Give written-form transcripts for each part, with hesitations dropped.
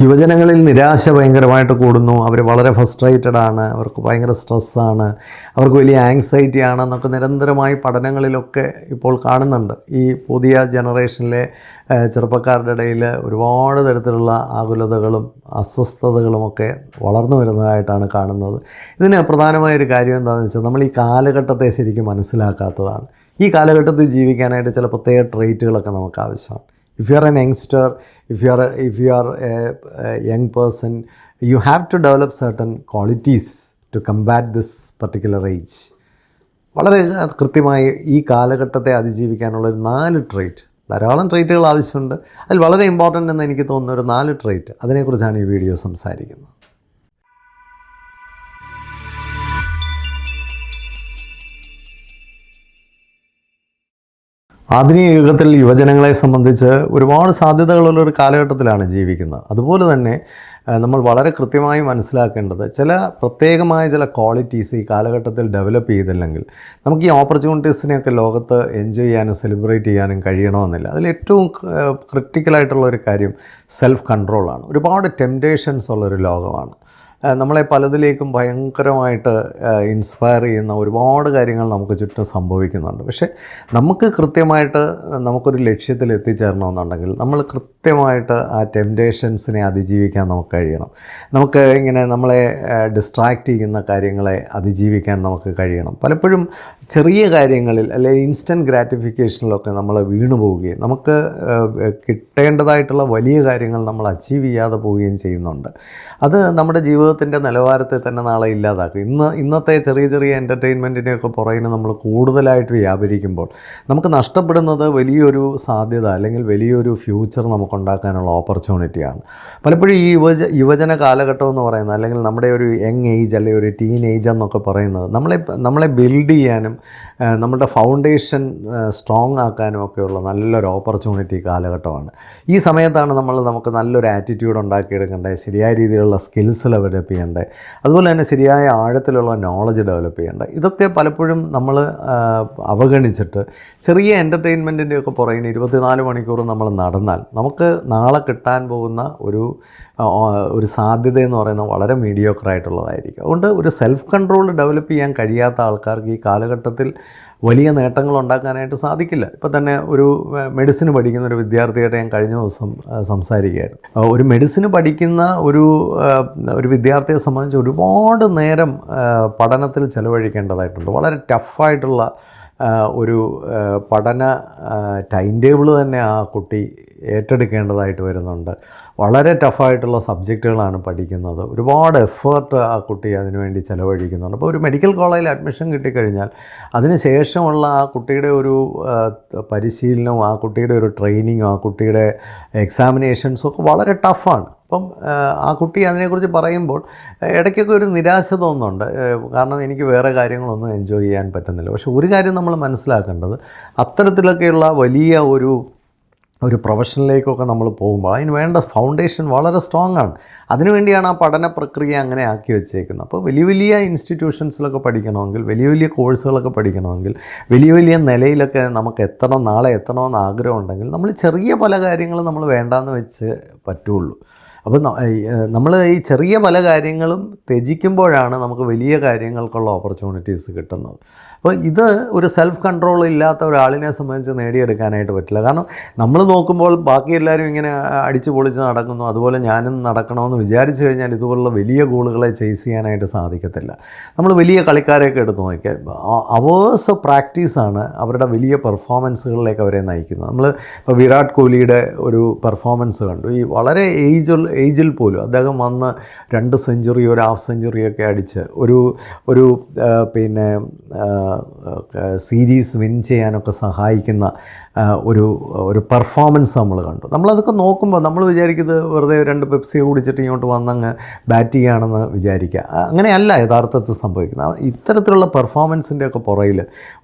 യുവജനങ്ങളിൽ നിരാശ ഭയങ്കരമായിട്ട് കൂടുന്നു. അവർ വളരെ ഫ്രസ്ട്രേറ്റഡ് ആണ്, അവർക്ക് ഭയങ്കര സ്ട്രെസ്സാണ്, അവർക്ക് വലിയ ആങ്സൈറ്റി ആണെന്നൊക്കെ നിരന്തരമായി പഠനങ്ങളിലൊക്കെ ഇപ്പോൾ കാണുന്നുണ്ട്. ഈ പുതിയ ജനറേഷനിലെ ചെറുപ്പക്കാരുടെ ഇടയിൽ ഒരുപാട് തരത്തിലുള്ള ആകുലതകളും അസ്വസ്ഥതകളുമൊക്കെ വളർന്നു വരുന്നതായിട്ടാണ് കാണുന്നത്. ഇതിന് പ്രധാനമായൊരു കാര്യം എന്താണെന്ന് വെച്ചാൽ, നമ്മൾ ഈ കാലഘട്ടത്തെ ശരിക്കും മനസ്സിലാക്കാത്തതാണ്. ഈ കാലഘട്ടത്തിൽ ജീവിക്കാനായിട്ട് ചില പ്രത്യേക ട്രെയ്റ്റുകളൊക്കെ നമുക്ക് ആവശ്യമാണ്. If you are an youngster, if you are a young person, you have to develop certain qualities to combat this particular age. വളരെ കൃത്യമായി ഈ കാലഘട്ടത്തെ അതിജീവിക്കാനുള്ളൊരു 4 ട്രെയ്റ്റ്, ധാരാളം ട്രെയ്റ്റുകൾ ആവശ്യമുണ്ട്. അതിൽ വളരെ ഇമ്പോർട്ടൻ്റ് എന്ന് എനിക്ക് തോന്നുന്ന ഒരു 4 ട്രെയ്റ്റ്, അതിനെക്കുറിച്ചാണ് ഈ വീഡിയോ സംസാരിക്കുന്നത്. ആധുനിക യുഗത്തിൽ യുവജനങ്ങളെ സംബന്ധിച്ച് ഒരുപാട് സാധ്യതകളുള്ളൊരു കാലഘട്ടത്തിലാണ് ജീവിക്കുന്നത്. അതുപോലെ തന്നെ നമ്മൾ വളരെ കൃത്യമായി മനസ്സിലാക്കേണ്ടത്, പ്രത്യേകമായ ചില ക്വാളിറ്റീസ് ഈ കാലഘട്ടത്തിൽ ഡെവലപ്പ് ചെയ്തില്ലെങ്കിൽ നമുക്ക് ഈ ഓപ്പർച്യൂണിറ്റീസിനെയൊക്കെ ലോകത്ത് എൻജോയ് ചെയ്യാനും സെലിബ്രേറ്റ് ചെയ്യാനും കഴിയണമെന്നില്ല. അതിലേറ്റവും ക്രിട്ടിക്കലായിട്ടുള്ളൊരു കാര്യം സെൽഫ് കൺട്രോളാണ്. ഒരുപാട് ടെംപ്റ്റേഷൻസ് ഉള്ളൊരു ലോകമാണ്. നമ്മളെ പലതിലേക്കും ഭയങ്കരമായിട്ട് ഇൻസ്പയർ ചെയ്യുന്ന ഒരുപാട് കാര്യങ്ങൾ നമുക്ക് ചുറ്റും സംഭവിക്കുന്നുണ്ട്. പക്ഷേ നമുക്ക് കൃത്യമായിട്ട് നമുക്കൊരു ലക്ഷ്യത്തിൽ എത്തിച്ചേരണമെന്നുണ്ടെങ്കിൽ നമ്മൾ കൃത്യമായിട്ട് ആ ടെംപ്റ്റേഷൻസിനെ അതിജീവിക്കാൻ നമുക്ക് കഴിയണം. നമുക്ക് ഇങ്ങനെ നമ്മളെ ഡിസ്ട്രാക്റ്റ് ചെയ്യുന്ന കാര്യങ്ങളെ അതിജീവിക്കാൻ നമുക്ക് കഴിയണം. പലപ്പോഴും ചെറിയ കാര്യങ്ങളിൽ അല്ലെങ്കിൽ ഇൻസ്റ്റൻറ്റ് ഗ്രാറ്റിഫിക്കേഷനിലൊക്കെ നമ്മൾ വീണു പോവുകയും നമുക്ക് കിട്ടേണ്ടതായിട്ടുള്ള വലിയ കാര്യങ്ങൾ നമ്മൾ അച്ചീവ് ചെയ്യാതെ പോവുകയും ചെയ്യുന്നുണ്ട്. അത് നമ്മുടെ ജീവിതത്തിൻ്റെ നിലവാരത്തെ തന്നെ നാളെ ഇല്ലാതാക്കും. ഇന്നത്തെ ചെറിയ ചെറിയ എൻ്റർടൈൻമെൻറ്റിനെയൊക്കെ പുറകിന് നമ്മൾ കൂടുതലായിട്ട് വ്യാപരിക്കുമ്പോൾ നമുക്ക് നഷ്ടപ്പെടുന്നത് വലിയൊരു സാധ്യത അല്ലെങ്കിൽ വലിയൊരു ഫ്യൂച്ചർ നമുക്കുണ്ടാക്കാനുള്ള ഓപ്പർച്യൂണിറ്റിയാണ്. പലപ്പോഴും ഈ യുവജന കാലഘട്ടം എന്ന് പറയുന്നത്, അല്ലെങ്കിൽ നമ്മുടെ ഒരു യങ് ഏജ് അല്ലെങ്കിൽ ഒരു ടീൻ ഏജ് എന്നൊക്കെ പറയുന്നത് നമ്മളെ ബിൽഡ് ചെയ്യാനും നമ്മുടെ ഫൗണ്ടേഷൻ സ്ട്രോങ് ആക്കാനും ഒക്കെയുള്ള നല്ലൊരു ഓപ്പർച്യൂണിറ്റി കാലഘട്ടമാണ്. ഈ സമയത്താണ് നമുക്ക് നല്ലൊരു ആറ്റിറ്റ്യൂഡ് ഉണ്ടാക്കിയെടുക്കേണ്ടത്, ശരിയായ രീതിയിലുള്ള സ്കിൽസ് ഡെവലപ്പ് ചെയ്യേണ്ടത്, അതുപോലെ തന്നെ ശരിയായ ആഴത്തിലുള്ള നോളജ് ഡെവലപ്പ് ചെയ്യേണ്ടത്. ഇതൊക്കെ പലപ്പോഴും നമ്മൾ അവഗണിച്ചിട്ട് ചെറിയ എൻ്റർടൈൻമെൻറ്റിൻ്റെയൊക്കെ പുറകിന് 24 മണിക്കൂറും നമ്മൾ നടന്നാൽ നമുക്ക് നാളെ കിട്ടാൻ പോകുന്ന ഒരു സാധ്യതയെന്ന് പറയുന്നത് വളരെ മീഡിയോക്കറായിട്ടുള്ളതായിരിക്കും. അതുകൊണ്ട് ഒരു സെൽഫ് കൺട്രോൾ ഡെവലപ്പ് ചെയ്യാൻ കഴിയാത്ത ആൾക്കാർക്ക് ഈ കാലഘട്ടത്തിൽ വലിയ നേട്ടങ്ങൾ ഉണ്ടാക്കാനായിട്ട് സാധിക്കില്ല. ഇപ്പം തന്നെ ഒരു മെഡിസിന് പഠിക്കുന്ന ഒരു വിദ്യാർത്ഥിയായിട്ട് ഞാൻ കഴിഞ്ഞ ദിവസം സംസാരിക്കുകയായിരുന്നു. ഒരു മെഡിസിന് പഠിക്കുന്ന ഒരു വിദ്യാർത്ഥിയെ സംബന്ധിച്ച് ഒരുപാട് നേരം പഠനത്തിൽ ചിലവഴിക്കേണ്ടതായിട്ടുണ്ട്. വളരെ ടഫായിട്ടുള്ള ഒരു പഠന ടൈം ടേബിൾ തന്നെ ആ കുട്ടി ഏറ്റെടുക്കേണ്ടതായിട്ട് വരുന്നുണ്ട്. വളരെ ടഫായിട്ടുള്ള സബ്ജക്റ്റുകളാണ് പഠിക്കുന്നത്. ഒരുപാട് എഫേർട്ട് ആ കുട്ടി അതിനുവേണ്ടി ചിലവഴിക്കുന്നുണ്ട്. അപ്പോൾ ഒരു മെഡിക്കൽ കോളേജിൽ അഡ്മിഷൻ കിട്ടിക്കഴിഞ്ഞാൽ അതിന് ശേഷമുള്ള ആ കുട്ടിയുടെ ഒരു പരിശീലനവും ആ കുട്ടിയുടെ ഒരു ട്രെയിനിങ്ങും ആ കുട്ടിയുടെ എക്സാമിനേഷൻസും ഒക്കെ വളരെ ടഫാണ്. അപ്പം ആ കുട്ടി അതിനെക്കുറിച്ച് പറയുമ്പോൾ ഇടയ്ക്കൊക്കെ ഒരു നിരാശ തോന്നുന്നുണ്ട്. കാരണം എനിക്ക് വേറെ കാര്യങ്ങളൊന്നും എൻജോയ് ചെയ്യാൻ പറ്റുന്നില്ല. പക്ഷെ ഒരു കാര്യം നമ്മൾ മനസ്സിലാക്കേണ്ടത്, അത്തരത്തിലൊക്കെയുള്ള വലിയ ഒരു പ്രൊഫഷനിലേക്കൊക്കെ നമ്മൾ പോകുമ്പോൾ അതിന് വേണ്ട ഫൗണ്ടേഷൻ വളരെ സ്ട്രോങ് ആണ്. അതിനുവേണ്ടിയാണ് ആ പഠന പ്രക്രിയ അങ്ങനെ ആക്കി വെച്ചേക്കുന്നത്. അപ്പോൾ വലിയ വലിയ ഇൻസ്റ്റിറ്റ്യൂഷൻസിലൊക്കെ പഠിക്കണമെങ്കിൽ, വലിയ വലിയ കോഴ്സുകളൊക്കെ പഠിക്കണമെങ്കിൽ, വലിയ വലിയ നിലയിലൊക്കെ നമുക്ക് നാളെ എത്തണമെന്ന് ആഗ്രഹം ഉണ്ടെങ്കിൽ നമ്മൾ ചെറിയ പല കാര്യങ്ങളും നമ്മൾ വേണ്ടാന്ന് വെച്ച് പറ്റുള്ളൂ. അപ്പോൾ നമ്മൾ ഈ ചെറിയ പല കാര്യങ്ങളും ത്യജിക്കുമ്പോഴാണ് നമുക്ക് വലിയ കാര്യങ്ങൾക്കുള്ള ഓപ്പർച്യൂണിറ്റീസ് കിട്ടുന്നത്. അപ്പോൾ ഇത് ഒരു സെൽഫ് കൺട്രോൾ ഇല്ലാത്ത ഒരാളിനെ സംബന്ധിച്ച് നേടിയെടുക്കാനായിട്ട് പറ്റില്ല. കാരണം നമ്മൾ നോക്കുമ്പോൾ ബാക്കി എല്ലാവരും ഇങ്ങനെ അടിച്ചു പൊളിച്ച് നടക്കുന്നു, അതുപോലെ ഞാനും നടക്കണമെന്ന് വിചാരിച്ചു കഴിഞ്ഞാൽ ഇതുപോലുള്ള വലിയ ഗോളുകളെ ചേസ് ചെയ്യാനായിട്ട് സാധിക്കത്തില്ല. നമ്മൾ വലിയ കളിക്കാരെയൊക്കെ എടുത്ത് നോക്കിയാൽ അവേഴ്സ് ഓഫ് പ്രാക്ടീസാണ് അവരുടെ വലിയ പെർഫോമൻസുകളിലേക്ക് അവരെ നയിക്കുന്നത്. നമ്മൾ ഇപ്പോൾ വിരാട് കോഹ്ലിയുടെ ഒരു പെർഫോമൻസ് കണ്ടു. ഈ വളരെ ഏജിൽ പോലും അദ്ദേഹം വന്ന് 2 സെഞ്ചുറി, ഒരു ഹാഫ് സെഞ്ചുറിയൊക്കെ അടിച്ച് ഒരു സീരീസ് വിൻ ചെയ്യാനൊക്കെ സഹായിക്കുന്ന ഒരു പെർഫോമൻസ് നമ്മൾ കണ്ടു. നമ്മളതൊക്കെ നോക്കുമ്പോൾ നമ്മൾ വിചാരിക്കുന്നത് വെറുതെ 2 പെപ്സി കുടിച്ചിട്ട് ഇങ്ങോട്ട് വന്നങ്ങ് ബാറ്റ് ചെയ്യുകയാണെന്ന് വിചാരിക്കുക. അങ്ങനെയല്ല യഥാർത്ഥത്തിൽ സംഭവിക്കുന്നത്. ഇത്തരത്തിലുള്ള പെർഫോമൻസിൻ്റെയൊക്കെ പുറകിൽ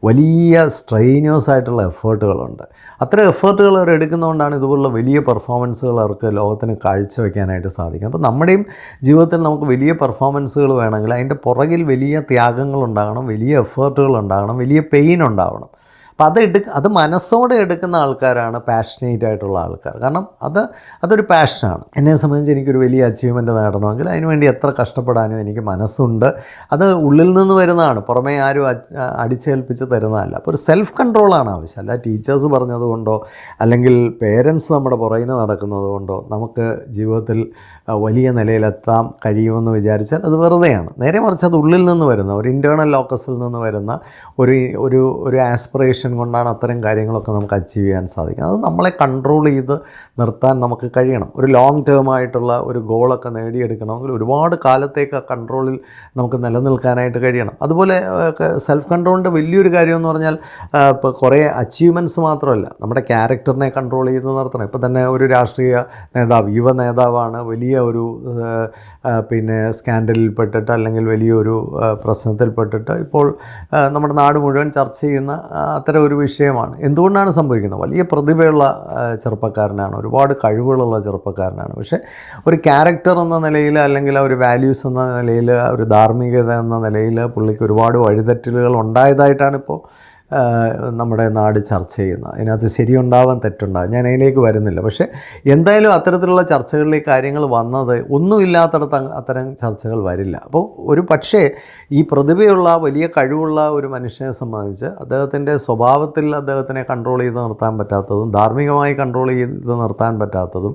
വലിയ സ്ട്രെയിനേഴ്സായിട്ടുള്ള എഫേർട്ടുകളുണ്ട്. അത്തരം എഫേർട്ടുകൾ അവർ എടുക്കുന്നതുകൊണ്ടാണ് ഇതുപോലുള്ള വലിയ പെർഫോമൻസുകൾ അവർക്ക് ലോകത്തിന് കാഴ്ചവെക്കാനായിട്ട് സാധിക്കും. അപ്പോൾ നമ്മുടെയും ജീവിതത്തിൽ നമുക്ക് വലിയ പെർഫോമൻസുകൾ വേണമെങ്കിൽ അതിൻ്റെ പുറകിൽ വലിയ ത്യാഗങ്ങളുണ്ടാകണം, വലിയ എഫേർട്ടുകൾ ഉണ്ടാകണം, വലിയ പെയിൻ ഉണ്ടാവണം. അപ്പം അത് മനസ്സോടെ എടുക്കുന്ന ആൾക്കാരാണ് പാഷനേറ്റ് ആയിട്ടുള്ള ആൾക്കാർ. കാരണം അതൊരു പാഷനാണ്. എന്നെ സംബന്ധിച്ച് എനിക്കൊരു വലിയ അച്ചീവ്മെൻറ്റ് നേടണമെങ്കിൽ അതിനുവേണ്ടി എത്ര കഷ്ടപ്പെടാനും എനിക്ക് മനസ്സുണ്ട്. അത് ഉള്ളിൽ നിന്ന് വരുന്നതാണ്, പുറമേ ആരും അടിച്ചേൽപ്പിച്ച് തരുന്നതല്ല. അപ്പോൾ ഒരു സെൽഫ് കൺട്രോളാണ് ആവശ്യം. അല്ല ടീച്ചേഴ്സ് പറഞ്ഞതുകൊണ്ടോ അല്ലെങ്കിൽ പേരൻസ് നമ്മുടെ പുറകിന് നടക്കുന്നത് കൊണ്ടോ നമുക്ക് ജീവിതത്തിൽ വലിയ നിലയിലെത്താൻ കഴിയുമെന്ന് വിചാരിച്ചാൽ അത് വെറുതെയാണ്. നേരെ മറിച്ച് അത് ഉള്ളിൽ നിന്ന് വരുന്ന ഒരു ഇൻറ്റേർണൽ ലോക്കസിൽ നിന്ന് വരുന്ന ഒരു ആസ്പിറേഷൻ കൊണ്ടാണ് അത്തരം കാര്യങ്ങളൊക്കെ നമുക്ക് അച്ചീവ് ചെയ്യാൻ സാധിക്കും. അത് നമ്മളെ കൺട്രോൾ ചെയ്ത് നിർത്താൻ നമുക്ക് കഴിയണം. ഒരു ലോങ് ടേം ആയിട്ടുള്ള ഒരു ഗോളൊക്കെ നേടിയെടുക്കണമെങ്കിൽ ഒരുപാട് കാലത്തേക്ക് ആ കൺട്രോളിൽ നമുക്ക് നിലനിൽക്കാനായിട്ട് കഴിയണം. അതുപോലെ സെൽഫ് കൺട്രോളിൻ്റെ വലിയൊരു കാര്യമെന്ന് പറഞ്ഞാൽ ഇപ്പോൾ കുറേ അച്ചീവ്മെൻറ്റ്സ് മാത്രമല്ല, നമ്മുടെ ക്യാരക്ടറിനെ കൺട്രോൾ ചെയ്ത് നിർത്തണം. ഇപ്പോൾ തന്നെ ഒരു രാഷ്ട്രീയ നേതാവ്, യുവ നേതാവാണ്, വലിയ ഒരു സ്കാൻഡലിൽപ്പെട്ടിട്ട് അല്ലെങ്കിൽ വലിയൊരു പ്രശ്നത്തിൽപ്പെട്ടിട്ട് ഇപ്പോൾ നമ്മുടെ നാട് മുഴുവൻ ചർച്ച ചെയ്യുന്ന അത്തരം ഒരു വിഷയമാണ്. എന്തുകൊണ്ടാണ് സംഭവിക്കുന്നത്? വലിയ പ്രതിഭയുള്ള ചെറുപ്പക്കാരനാണ്, ഒരുപാട് കഴിവുകളുള്ള ചെറുപ്പക്കാരനാണ്. പക്ഷേ ഒരു ക്യാരക്ടർ എന്ന നിലയിൽ അല്ലെങ്കിൽ ഒരു വാല്യൂസ് എന്ന നിലയിൽ, ഒരു ധാർമ്മികത എന്ന നിലയിൽ പുള്ളിക്ക് ഒരുപാട് വഴിതെറ്റലുകൾ ഉണ്ടായതായിട്ടാണ് ഇപ്പോൾ നമ്മുടെ നാട് ചർച്ച ചെയ്യുന്നത്. അതിനകത്ത് ശരിയുണ്ടാവാൻ തെറ്റുണ്ടാകും, ഞാൻ അതിലേക്ക് വരുന്നില്ല. പക്ഷേ എന്തായാലും അത്തരത്തിലുള്ള ചർച്ചകളിലേക്ക് കാര്യങ്ങൾ വന്നത് ഒന്നുമില്ലാത്തടത്ത് അത്തരം ചർച്ചകൾ വരില്ല. അപ്പോൾ ഒരു പക്ഷേ ഈ പ്രതിഭയുള്ള വലിയ കഴിവുള്ള ഒരു മനുഷ്യനെ സംബന്ധിച്ച് അദ്ദേഹത്തിൻ്റെ സ്വഭാവത്തിൽ അദ്ദേഹത്തിനെ കൺട്രോൾ ചെയ്ത് നിർത്താൻ പറ്റാത്തതും ധാർമ്മികമായി കൺട്രോൾ ചെയ്ത് നിർത്താൻ പറ്റാത്തതും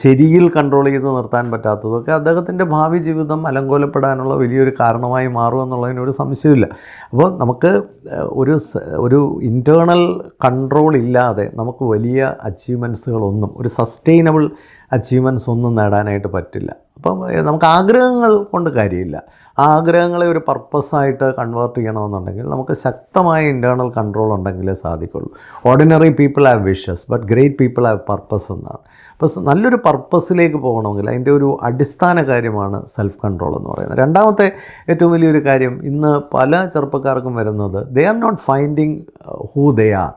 ശരിയിൽ കൺട്രോൾ ചെയ്ത് നിർത്താൻ പറ്റാത്തതൊക്കെ അദ്ദേഹത്തിൻ്റെ ഭാവി ജീവിതം അലങ്കോലപ്പെടാനുള്ള വലിയൊരു കാരണമായി മാറുമെന്നുള്ളതിനൊരു സംശയമില്ല. അപ്പോൾ നമുക്ക് ഒരു ഇൻറ്റേർണൽ കൺട്രോൾ ഇല്ലാതെ നമുക്ക് വലിയ അച്ചീവ്മെൻറ്റ്സുകളൊന്നും, ഒരു സസ്റ്റൈനബിൾ അച്ചീവ്മെൻറ്റ്സ് ഒന്നും നേടാനായിട്ട് പറ്റില്ല. അപ്പം നമുക്ക് ആഗ്രഹങ്ങൾ കൊണ്ട് കാര്യമില്ല. ആ ആഗ്രഹങ്ങളെ ഒരു പർപ്പസായിട്ട് കൺവേർട്ട് ചെയ്യണമെന്നുണ്ടെങ്കിൽ നമുക്ക് ശക്തമായ ഇൻറ്റേർണൽ കൺട്രോൾ ഉണ്ടെങ്കിലേ സാധിക്കുള്ളൂ. Ordinary people have wishes but great people have purpose എന്നാണ്. അപ്പോൾ നല്ലൊരു പർപ്പസിലേക്ക് പോകണമെങ്കിൽ അതിൻ്റെ ഒരു അടിസ്ഥാന കാര്യമാണ് സെൽഫ് കൺട്രോൾ എന്ന് പറയുന്നത്. രണ്ടാമത്തെ ഏറ്റവും വലിയൊരു കാര്യം, ഇന്ന് പല ചെറുപ്പക്കാർക്കും വരുന്നത്, they are not finding who they are.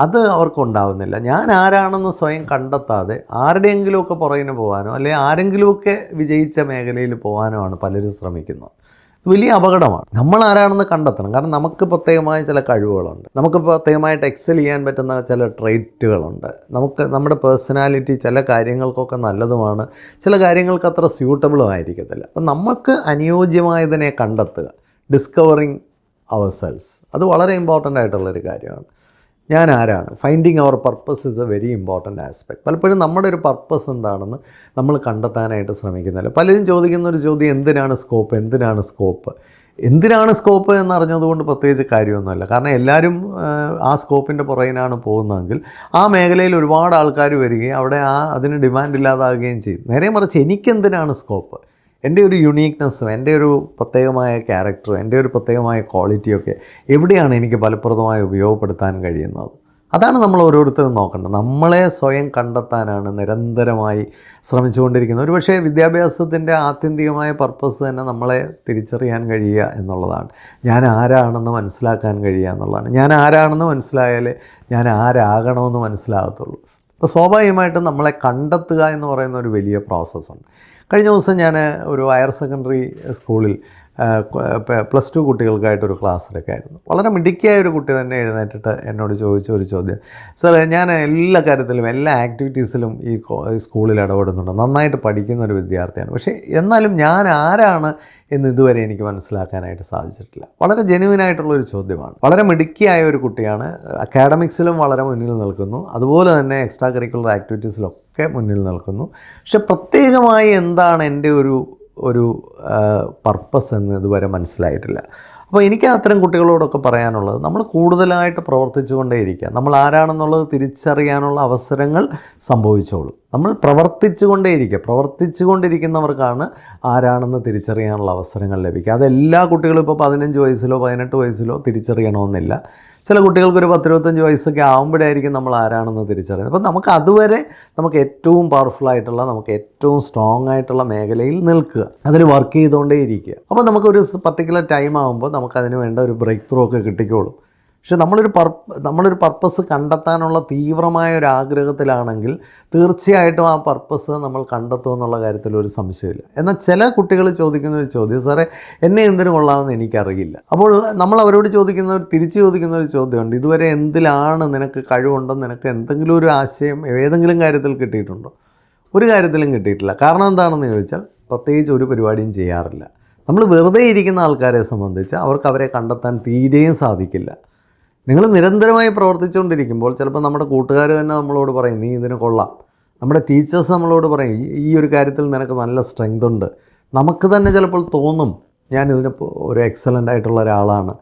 അത് അവർക്കുണ്ടാവുന്നില്ല. ഞാൻ ആരാണെന്ന് സ്വയം കണ്ടെത്താതെ ആരുടെയെങ്കിലുമൊക്കെ പുറകിന് പോകാനോ അല്ലെങ്കിൽ ആരെങ്കിലുമൊക്കെ വിജയിച്ച മേഖലയിൽ പോകാനോ ആണ് പലരും ശ്രമിക്കുന്നത്. വലിയ അപകടമാണ്. നമ്മൾ ആരാണെന്ന് കണ്ടെത്തണം. കാരണം നമുക്ക് പ്രത്യേകമായ ചില കഴിവുകളുണ്ട്, നമുക്ക് പ്രത്യേകമായിട്ട് എക്സൽ ചെയ്യാൻ പറ്റുന്ന ചില ട്രെയ്റ്റുകളുണ്ട്. നമ്മുടെ പേഴ്സണാലിറ്റി ചില കാര്യങ്ങൾക്കൊക്കെ നല്ലതുമാണ്, ചില കാര്യങ്ങൾക്ക് അത്ര സ്യൂട്ടബിളും ആയിരിക്കത്തില്ല. അപ്പം നമുക്ക് അനുയോജ്യമായതിനെ കണ്ടെത്തുക, ഡിസ്കവറിങ് അവർ സെൽസ്, അത് വളരെ ഇമ്പോർട്ടൻ്റ് ആയിട്ടുള്ളൊരു കാര്യമാണ്. ഞാൻ ആരാണ്, finding our purpose is a very important aspect. പലപ്പോഴും നമ്മുടെ ഒരു പർപ്പസ് എന്താണെന്ന് നമ്മൾ കണ്ടെത്താനായിട്ട് ശ്രമിക്കുന്നില്ല. പലരും ചോദിക്കുന്ന ഒരു ചോദ്യം, എന്തിനാണ് സ്കോപ്പ് എന്നറിഞ്ഞതുകൊണ്ട് പ്രത്യേകിച്ച് കാര്യമൊന്നുമില്ല. കാരണം എല്ലാവരും ആ സ്കോപ്പിൻ്റെ പുറകിനാണ് പോകുന്നതെങ്കിൽ ആ മേഖലയിൽ ഒരുപാട് ആൾക്കാർ വരികയും അവിടെ അതിന് ഡിമാൻഡ് ഇല്ലാതാകുകയും ചെയ്യും. നേരെ മറിച്ച് എനിക്കെന്തിനാണ് സ്കോപ്പ്, എൻ്റെ ഒരു യുണീക്നെസ്സും എൻ്റെ ഒരു പ്രത്യേകമായ ക്യാരക്ടറും എൻ്റെ ഒരു പ്രത്യേകമായ ക്വാളിറ്റിയൊക്കെ എവിടെയാണ് എനിക്ക് ഫലപ്രദമായി ഉപയോഗപ്പെടുത്താൻ കഴിയുന്നത്? അതാണ് നമ്മൾ ഓരോരുത്തരും നോക്കേണ്ടത്. നമ്മളെ സ്വയം കണ്ടെത്താനാണ് നിരന്തരമായി ശ്രമിച്ചുകൊണ്ടിരിക്കുന്നത്. ഒരുപക്ഷേ വിദ്യാഭ്യാസത്തിൻ്റെ ആത്യന്തികമായ പർപ്പസ് തന്നെ നമ്മളെ തിരിച്ചറിയാൻ കഴിയുക എന്നുള്ളതാണ്. ഞാൻ ആരാണെന്ന് മനസ്സിലാക്കാൻ കഴിയുക എന്നുള്ളതാണ്. ഞാൻ ആരാണെന്ന് മനസ്സിലായാലേ ഞാൻ ആരാകണമെന്ന് മനസ്സിലാകത്തുള്ളൂ. അപ്പോൾ സ്വാഭാവികമായിട്ടും നമ്മളെ കണ്ടെത്തുക എന്ന് പറയുന്ന ഒരു വലിയ പ്രോസസ്സുണ്ട്. കഴിഞ്ഞ ദിവസം ഞാൻ ഒരു ഹയർ സെക്കൻഡറി സ്കൂളിൽ +2 കുട്ടികൾക്കായിട്ടൊരു ക്ലാസ് എടുക്കായിരുന്നു. വളരെ മിടുക്കിയായ ഒരു കുട്ടി തന്നെ എഴുന്നേറ്റിട്ട് എന്നോട് ചോദിച്ച ഒരു ചോദ്യം, സാർ ഞാൻ എല്ലാ കാര്യത്തിലും എല്ലാ ആക്ടിവിറ്റീസിലും ഈ സ്കൂളിൽ ഇടപെടുന്നുണ്ട്, നന്നായിട്ട് പഠിക്കുന്ന ഒരു വിദ്യാർത്ഥിയാണ്, പക്ഷേ എന്നാലും ഞാൻ ആരാണ് എന്ന് ഇതുവരെ എനിക്ക് മനസ്സിലാക്കാനായിട്ട് സാധിച്ചിട്ടില്ല. വളരെ ജെന്യുവിനായിട്ടുള്ളൊരു ചോദ്യമാണ്. വളരെ മിടുക്കിയായ ഒരു കുട്ടിയാണ്, അക്കാഡമിക്സിലും വളരെ മുന്നിൽ നിൽക്കുന്നു, അതുപോലെ തന്നെ എക്സ്ട്രാ കരിക്കുലർ ആക്ടിവിറ്റീസിലൊക്കെ മുന്നിൽ നിൽക്കുന്നു. പക്ഷെ പ്രത്യേകമായി എന്താണ് എൻ്റെ ഒരു പർപ്പസ് എന്ന് ഇതുവരെ മനസ്സിലായിട്ടില്ല. അപ്പോൾ എനിക്ക് അത്തരം കുട്ടികളോടൊക്കെ പറയാനുള്ളത്, നമ്മൾ കൂടുതലായിട്ട് പ്രവർത്തിച്ചുകൊണ്ടേയിരിക്കുക. നമ്മൾ ആരാണെന്നുള്ളത് തിരിച്ചറിയാനുള്ള അവസരങ്ങൾ സംഭവിച്ചോളും. നമ്മൾ പ്രവർത്തിച്ചുകൊണ്ടിരിക്കുന്നവർക്കാണ് ആരാണെന്ന് തിരിച്ചറിയാനുള്ള അവസരങ്ങൾ ലഭിക്കുക. അതെല്ലാ കുട്ടികളും ഇപ്പോൾ 15 വയസ്സിലോ 18 വയസ്സിലോ തിരിച്ചറിയണമെന്നില്ല. ചില കുട്ടികൾക്ക് ഒരു 10-25 വയസ്സൊക്കെ ആകുമ്പോഴായിരിക്കും നമ്മൾ ആരാണെന്ന് തിരിച്ചറിയുന്നത്. അപ്പോൾ നമുക്ക് അതുവരെ നമുക്ക് ഏറ്റവും പവർഫുള്ളായിട്ടുള്ള, നമുക്ക് ഏറ്റവും സ്ട്രോങ് ആയിട്ടുള്ള മേഖലയിൽ നിൽക്കുക, അതിൽ വർക്ക് ചെയ്തുകൊണ്ടേ ഇരിക്കുക. അപ്പോൾ നമുക്കൊരു പർട്ടിക്കുലർ ടൈം ആകുമ്പോൾ നമുക്കതിന് വേണ്ട ഒരു ബ്രേക്ക് ത്രൂ ഒക്കെ കിട്ടിക്കോളും. പക്ഷെ നമ്മളൊരു പർപ്പസ് കണ്ടെത്താനുള്ള തീവ്രമായ ഒരു ആഗ്രഹത്തിലാണെങ്കിൽ തീർച്ചയായിട്ടും ആ പർപ്പസ് നമ്മൾ കണ്ടെത്തുമെന്നുള്ള കാര്യത്തിൽ ഒരു സംശയമില്ല. എന്നാൽ ചില കുട്ടികൾ ചോദിക്കുന്ന ഒരു ചോദ്യം, സാറേ എന്നെ എന്തിനു കൊള്ളാമെന്ന് എനിക്കറിയില്ല. അപ്പോൾ നമ്മൾ അവരോട് തിരിച്ചു ചോദിക്കുന്ന ഒരു ചോദ്യമുണ്ട്, ഇതുവരെ എന്തിലാണ് നിനക്ക് കഴിവുണ്ടെന്ന് നിനക്ക് എന്തെങ്കിലും ഒരു ആശയം ഏതെങ്കിലും കാര്യത്തിൽ കിട്ടിയിട്ടുണ്ടോ? ഒരു കാര്യത്തിലും കിട്ടിയിട്ടില്ല. കാരണം എന്താണെന്ന് ചോദിച്ചാൽ പ്രത്യേകിച്ച് ഒരു പരിപാടിയും ചെയ്യാറില്ല. നമ്മൾ വെറുതെ ഇരിക്കുന്ന ആൾക്കാരെ സംബന്ധിച്ച് അവർക്ക് അവരെ കണ്ടെത്താൻ തീരെയും സാധിക്കില്ല. നിങ്ങൾ നിരന്തരമായി പ്രവർത്തിച്ചുകൊണ്ടിരിക്കുമ്പോൾ ചിലപ്പോൾ നമ്മുടെ കൂട്ടുകാർ തന്നെ നമ്മളോട് പറയും നീ ഇതിന് കൊള്ളാം, നമ്മുടെ ടീച്ചേഴ്സ് നമ്മളോട് പറയും ഈ ഒരു കാര്യത്തിൽ നിനക്ക് നല്ല സ്ട്രെങ്ത് ഉണ്ട്. നമുക്ക് തന്നെ ചിലപ്പോൾ തോന്നും ഞാനിതിന് ഒരു എക്സലൻ്റ് ആയിട്ടുള്ള ഒരാളാണ്.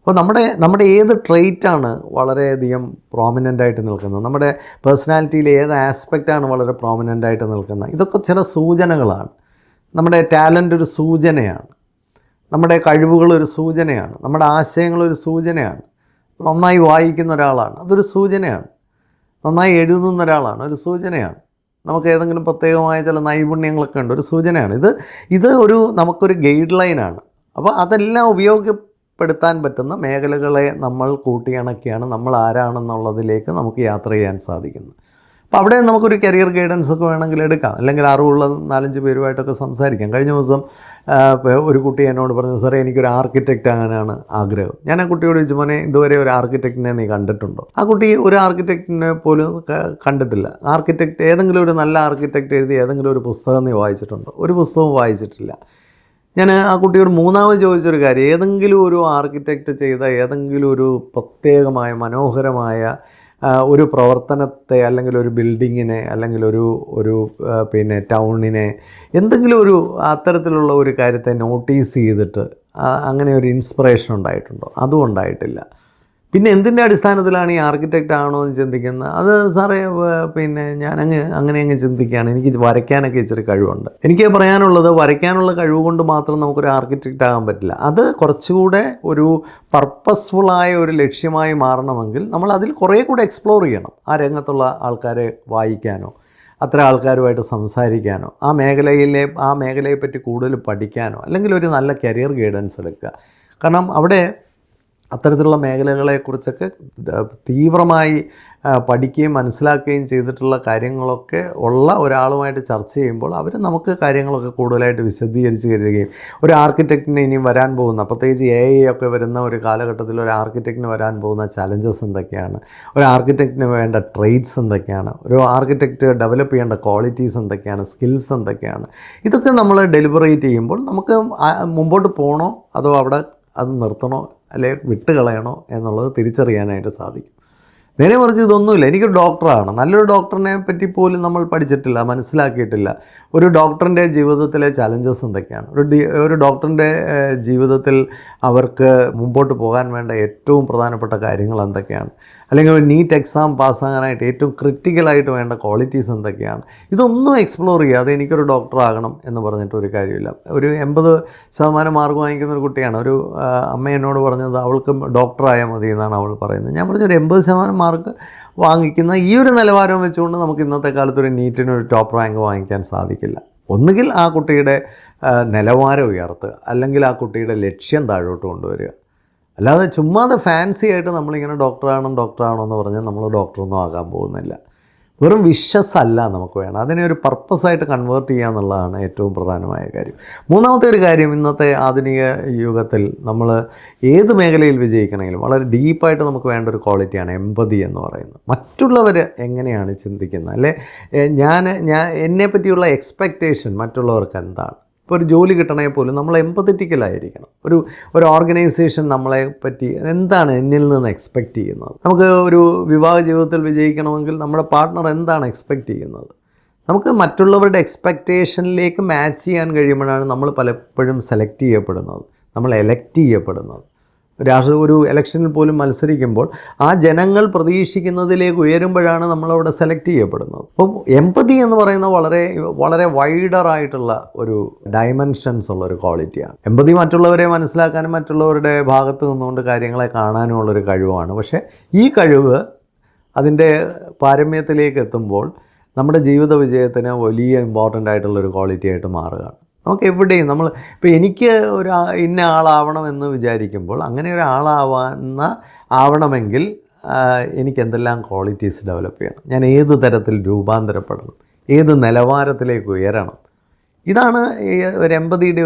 അപ്പോൾ നമ്മുടെ ഏത് ട്രെയ്റ്റാണ് വളരെയധികം പ്രോമിനൻ്റ് ആയിട്ട് നിൽക്കുന്നത്, നമ്മുടെ പേഴ്സണാലിറ്റിയിൽ ഏത് ആസ്പെക്റ്റാണ് വളരെ പ്രോമിനൻ്റ് ആയിട്ട് നിൽക്കുന്നത്, ഇതൊക്കെ ചില സൂചനകളാണ്. നമ്മുടെ ടാലൻ്റ് ഒരു സൂചനയാണ്, നമ്മുടെ കഴിവുകളൊരു സൂചനയാണ്, നമ്മുടെ ആശയങ്ങളൊരു സൂചനയാണ്. നന്നായി വായിക്കുന്ന ഒരാളാണ്, അതൊരു സൂചനയാണ്. നന്നായി എഴുതുന്ന ഒരാളാണ്, ഒരു സൂചനയാണ്. നമുക്ക് ഏതെങ്കിലും പ്രത്യേകമായ ചില നൈപുണ്യങ്ങളൊക്കെ ഉണ്ട്, ഒരു സൂചനയാണ്. ഇത് നമുക്കൊരു ഗൈഡ് ലൈനാണ്. അപ്പോൾ അതെല്ലാം ഉപയോഗപ്പെടുത്താൻ പറ്റുന്ന മേഖലകളെ നമ്മൾ കൂട്ടിയിണക്കിയാണ് നമ്മൾ ആരാണെന്നുള്ളതിലേക്ക് നമുക്ക് യാത്ര ചെയ്യാൻ സാധിക്കുന്നത്. അപ്പോൾ അവിടെ നമുക്കൊരു കരിയർ ഗൈഡൻസ് ഒക്കെ വേണമെങ്കിൽ എടുക്കാം, അല്ലെങ്കിൽ അറിവുള്ള 4-5 പേരുമായിട്ടൊക്കെ സംസാരിക്കാം. കഴിഞ്ഞ ദിവസം ഒരു കുട്ടി എന്നോട് പറഞ്ഞു, സാറേ എനിക്കൊരു ആർക്കിടെക്റ്റ് ആകാനാണ് ആഗ്രഹം. ഞാൻ ആ കുട്ടിയോട് ചോദിച്ചു, മോനെ ഇതുവരെ ഒരു ആർക്കിടെക്റ്റിനെ നീ കണ്ടിട്ടുണ്ടോ? ആ കുട്ടി ഒരു ആർക്കിടെക്റ്റിനെ പോലും കണ്ടിട്ടില്ല. ഏതെങ്കിലും ഒരു നല്ല ആർക്കിടെക്റ്റ് എഴുതി ഏതെങ്കിലും ഒരു പുസ്തകം നീ വായിച്ചിട്ടുണ്ടോ? ഒരു പുസ്തകവും വായിച്ചിട്ടില്ല. ഞാൻ ആ കുട്ടിയോട് മൂന്നാമത് ചോദിച്ചൊരു കാര്യം, ഏതെങ്കിലും ഒരു ആർക്കിടെക്റ്റ് ചെയ്ത ഏതെങ്കിലും ഒരു പ്രത്യേകമായ മനോഹരമായ ഒരു പ്രവർത്തനത്തെ, അല്ലെങ്കിൽ ഒരു ബിൽഡിങ്ങിനെ, അല്ലെങ്കിൽ ഒരു ടൗണിനെ, എന്തെങ്കിലും ഒരു അത്തരത്തിലുള്ള ഒരു കാര്യത്തെ നോട്ടീസ് ചെയ്തിട്ട് അങ്ങനെ ഒരു ഇൻസ്പിറേഷൻ ഉണ്ടായിട്ടുണ്ടോ? അതും ഉണ്ടായിട്ടില്ല. പിന്നെ എന്തിൻ്റെ അടിസ്ഥാനത്തിലാണ് ഈ ആർക്കിടെക്റ്റ് ആണോ എന്ന് ചിന്തിക്കുന്നത്? അത് സാറേ ഞാൻ അങ്ങനെ ചിന്തിക്കുകയാണ്, എനിക്ക് വരയ്ക്കാനൊക്കെ ഇച്ചിരി കഴിവുണ്ട്. എനിക്ക് പറയാനുള്ളത്, വരയ്ക്കാനുള്ള കഴിവ് കൊണ്ട് മാത്രം നമുക്കൊരു ആർക്കിടെക്റ്റ് ആകാൻ പറ്റില്ല. അത് കുറച്ചുകൂടെ ഒരു പർപ്പസ്ഫുള്ളായ ഒരു ലക്ഷ്യമായി മാറണമെങ്കിൽ നമ്മൾ അതിൽ കുറേ കൂടെ എക്സ്പ്ലോർ ചെയ്യണം. ആ രംഗത്തുള്ള ആൾക്കാരെ വായിക്കാനോ, അത്ര ആൾക്കാരുമായിട്ട് സംസാരിക്കാനോ, ആ മേഖലയെപ്പറ്റി കൂടുതൽ പഠിക്കാനോ, അല്ലെങ്കിൽ ഒരു നല്ല കരിയർ ഗൈഡൻസ് എടുക്കുക. കാരണം അവിടെ അത്തരത്തിലുള്ള മേഖലകളെക്കുറിച്ചൊക്കെ തീവ്രമായി പഠിക്കുകയും മനസ്സിലാക്കുകയും ചെയ്തിട്ടുള്ള കാര്യങ്ങളൊക്കെ ഉള്ള ഒരാളുമായിട്ട് ചർച്ച ചെയ്യുമ്പോൾ അവർ നമുക്ക് കാര്യങ്ങളൊക്കെ കൂടുതലായിട്ട് വിശദീകരിച്ച് തരികയും, ഒരു ആർക്കിടെക്റ്റിന് ഇനിയും വരാൻ പോകുന്ന, പ്രത്യേകിച്ച് AI ഒക്കെ വരുന്ന ഒരു കാലഘട്ടത്തിൽ ഒരു ആർക്കിടെക്റ്റിന് വരാൻ പോകുന്ന ചലഞ്ചസ് എന്തൊക്കെയാണ്, ഒരു ആർക്കിടെക്റ്റിന് വേണ്ട ട്രെയ്റ്റ്സ് എന്തൊക്കെയാണ്, ഒരു ആർക്കിടെക്റ്റ് ഡെവലപ്പ് ചെയ്യേണ്ട ക്വാളിറ്റീസ് എന്തൊക്കെയാണ്, സ്കിൽസ് എന്തൊക്കെയാണ്, ഇതൊക്കെ നമ്മൾ ഡെലിബറേറ്റ് ചെയ്യുമ്പോൾ നമുക്ക് മുമ്പോട്ട് പോകണോ അതോ അവിടെ അത് നിർത്തണോ അല്ലെ വിട്ട് കളയണോ എന്നുള്ളത് തിരിച്ചറിയാനായിട്ട് സാധിക്കും. നേരെ മറിച്ച് ഇതൊന്നുമില്ല, എനിക്കൊരു ഡോക്ടറാണ്, നല്ലൊരു ഡോക്ടറിനെ പറ്റി പോലും നമ്മൾ പഠിച്ചിട്ടില്ല, മനസ്സിലാക്കിയിട്ടില്ല. ഒരു ഡോക്ടറിൻ്റെ ജീവിതത്തിലെ ചലഞ്ചസ് എന്തൊക്കെയാണ്, ഒരു ഡോക്ടറിൻ്റെ ജീവിതത്തിൽ അവർക്ക് മുമ്പോട്ട് പോകാൻ വേണ്ട ഏറ്റവും പ്രധാനപ്പെട്ട കാര്യങ്ങൾ എന്തൊക്കെയാണ്, അല്ലെങ്കിൽ ഒരു നീറ്റ് എക്സാം പാസ്സാകാനായിട്ട് ഏറ്റവും ക്രിറ്റിക്കലായിട്ട് വേണ്ട ക്വാളിറ്റീസ് എന്തൊക്കെയാണ്, ഇതൊന്നും എക്സ്പ്ലോർ ചെയ്യാതെ എനിക്കൊരു ഡോക്ടറാകണം എന്ന് പറഞ്ഞിട്ട് ഒരു കാര്യമില്ല. ഒരു 80% മാർക്ക് വാങ്ങിക്കുന്ന ഒരു കുട്ടിയാണ്. ഒരു അമ്മ എന്നോട് പറഞ്ഞത് അവൾക്ക് ഡോക്ടറായാൽ മതി എന്നാണ് അവൾ പറയുന്നത്. ഞാൻ പറഞ്ഞൊരു 80% മാർക്ക് വാങ്ങിക്കുന്ന ഈ ഒരു നിലവാരം വെച്ചുകൊണ്ട് നമുക്ക് ഇന്നത്തെ കാലത്ത് ഒരു നീറ്റിന് ഒരു ടോപ്പ് റാങ്ക് വാങ്ങിക്കാൻ സാധിക്കില്ല. ഒന്നുകിൽ ആ കുട്ടിയുടെ നിലവാരം ഉയർത്തുക, അല്ലെങ്കിൽ ആ കുട്ടിയുടെ ലക്ഷ്യം താഴോട്ട് കൊണ്ടുവരിക. അല്ലാതെ ചുമ്മാതെ ഫാൻസി ആയിട്ട് നമ്മളിങ്ങനെ ഡോക്ടറാണോ എന്ന് പറഞ്ഞാൽ നമ്മൾ ഡോക്ടറൊന്നും ആകാൻ പോകുന്നില്ല. വെറും വിഷസ് അല്ല നമുക്ക് വേണം, അതിനെ ഒരു പർപ്പസായിട്ട് കൺവേർട്ട് ചെയ്യുക എന്നുള്ളതാണ് ഏറ്റവും പ്രധാനമായ കാര്യം. മൂന്നാമത്തെ ഒരു കാര്യം, ഇന്നത്തെ ആധുനിക യുഗത്തിൽ നമ്മൾ ഏത് മേഖലയിൽ വിജയിക്കണമെങ്കിലും വളരെ ഡീപ്പായിട്ട് നമുക്ക് വേണ്ട ഒരു ക്വാളിറ്റിയാണ് എമ്പതി എന്ന് പറയുന്നത്. മറ്റുള്ളവർ എങ്ങനെയാണ് ചിന്തിക്കുന്നത്, അല്ലെ എന്നെ പറ്റിയുള്ള എക്സ്പെക്റ്റേഷൻ മറ്റുള്ളവർക്ക് എന്താണ്. ഇപ്പോൾ ഒരു ജോലി കിട്ടണമെങ്കിൽ പോലും നമ്മൾ എമ്പത്തറ്റിക്കലായിരിക്കണം. ഒരു ഓർഗനൈസേഷൻ നമ്മളെ പറ്റി എന്താണ് എന്നിൽ നിന്ന് എക്സ്പെക്റ്റ് ചെയ്യുന്നത്. നമുക്ക് ഒരു വിവാഹ ജീവിതത്തിൽ വിജയിക്കണമെങ്കിൽ നമ്മുടെ പാർട്ട്ണർ എന്താണ് എക്സ്പെക്റ്റ് ചെയ്യുന്നത്. നമുക്ക് മറ്റുള്ളവരുടെ എക്സ്പെക്റ്റേഷനിലേക്ക് മാച്ച് ചെയ്യാൻ കഴിയുമ്പോഴാണ് നമ്മൾ പലപ്പോഴും സെലക്ട് ചെയ്യപ്പെടുന്നത്, നമ്മൾ എലക്റ്റ് ചെയ്യപ്പെടുന്നത്. ഒരു ഇലക്ഷനിൽ പോലും മത്സരിക്കുമ്പോൾ ആ ജനങ്ങൾ പ്രതീക്ഷിക്കുന്നതിലേക്ക് ഉയരുമ്പോഴാണ് നമ്മളവിടെ സെലക്ട് ചെയ്യപ്പെടുന്നത്. അപ്പം എമ്പതി എന്ന് പറയുന്നത് വളരെ വളരെ വൈഡറായിട്ടുള്ള ഒരു ഡയമെൻഷൻസ് ഉള്ളൊരു ക്വാളിറ്റിയാണ്. എമ്പതി മറ്റുള്ളവരെ മനസ്സിലാക്കാനും മറ്റുള്ളവരുടെ ഭാഗത്ത് നിന്നുകൊണ്ട് കാര്യങ്ങളെ കാണാനും ഉള്ളൊരു കഴിവാണ്. പക്ഷേ ഈ കഴിവ് അതിൻ്റെ പാരമ്യത്തിലേക്ക് എത്തുമ്പോൾ നമ്മുടെ ജീവിത വിജയത്തിന് വലിയ ഇമ്പോർട്ടൻ്റ് ആയിട്ടുള്ളൊരു ക്വാളിറ്റി ആയിട്ട് മാറുകയാണ്. നമുക്ക് എവിടെയും ഇപ്പോൾ എനിക്ക് ഇന്ന ആളാവണമെന്ന് വിചാരിക്കുമ്പോൾ അങ്ങനെ ആവണമെങ്കിൽ എനിക്ക് എന്തെല്ലാം ക്വാളിറ്റീസ് ഡെവലപ്പ് ചെയ്യണം, ഞാൻ ഏത് തരത്തിൽ രൂപാന്തരപ്പെടണം, ഏത് നിലവാരത്തിലേക്ക് ഉയരണം. ഇതാണ് ഒരു എമ്പതിയുടെ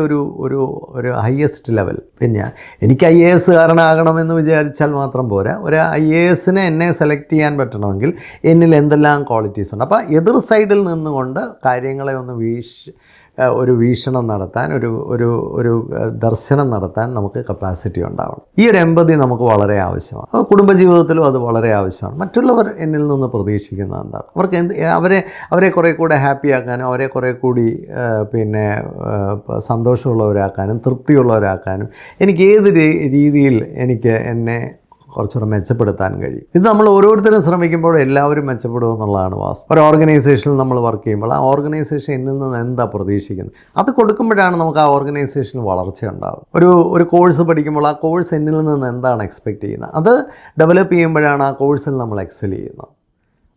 ഒരു ഹയസ്റ്റ് ലെവൽ. പിന്നെ എനിക്ക് IAS കാരനാകണമെന്ന് വിചാരിച്ചാൽ മാത്രം പോരാ. ഒരു IAS എന്നെ സെലക്ട് ചെയ്യാൻ പറ്റണമെങ്കിൽ എന്നിൽ എന്തെല്ലാം ക്വാളിറ്റീസ് ഉണ്ട്. അപ്പോൾ എതിർ സൈഡിൽ നിന്നുകൊണ്ട് കാര്യങ്ങളെ ഒന്ന് ഒരു വീക്ഷണം നടത്താൻ, ഒരു ദർശനം നടത്താൻ നമുക്ക് കപ്പാസിറ്റി ഉണ്ടാവണം. ഈ ഒരു എമ്പതി നമുക്ക് വളരെ ആവശ്യമാണ്. കുടുംബജീവിതത്തിലും അത് വളരെ ആവശ്യമാണ്. മറ്റുള്ളവർ എന്നിൽ നിന്ന് പ്രതീക്ഷിക്കുന്നത് എന്താണ്, അവർക്ക് അവരെ കുറേ കൂടെ ഹാപ്പിയാക്കാനും, അവരെ കുറേ കൂടി സന്തോഷമുള്ളവരാക്കാനും തൃപ്തിയുള്ളവരാക്കാനും എനിക്ക് ഏത് രീതിയിൽ എന്നെ കുറച്ചുകൂടെ മെച്ചപ്പെടുത്താൻ കഴിയും. ഇത് നമ്മൾ ഓരോരുത്തരും ശ്രമിക്കുമ്പോൾ എല്ലാവരും മെച്ചപ്പെടുമെന്നുള്ളതാണ് വാസ്തവം. ഒരു ഓർഗനൈസേഷനിൽ നമ്മൾ വർക്ക് ചെയ്യുമ്പോൾ ആ ഓർഗനൈസേഷൻ എന്നിൽ നിന്ന് എന്താ പ്രതീക്ഷിക്കുന്നത് അത് കൊടുക്കുമ്പോഴാണ് നമുക്ക് ആ ഓർഗനൈസേഷനിൽ വളർച്ച ഉണ്ടാകും. ഒരു കോഴ്സ് പഠിക്കുമ്പോൾ ആ കോഴ്സ് എന്നിൽ നിന്ന് എന്താണ് എക്സ്പെക്റ്റ് ചെയ്യുന്നത് അത് ഡെവലപ്പ് ചെയ്യുമ്പോഴാണ് ആ കോഴ്സിൽ നമ്മൾ എക്സൽ ചെയ്യുന്നത്.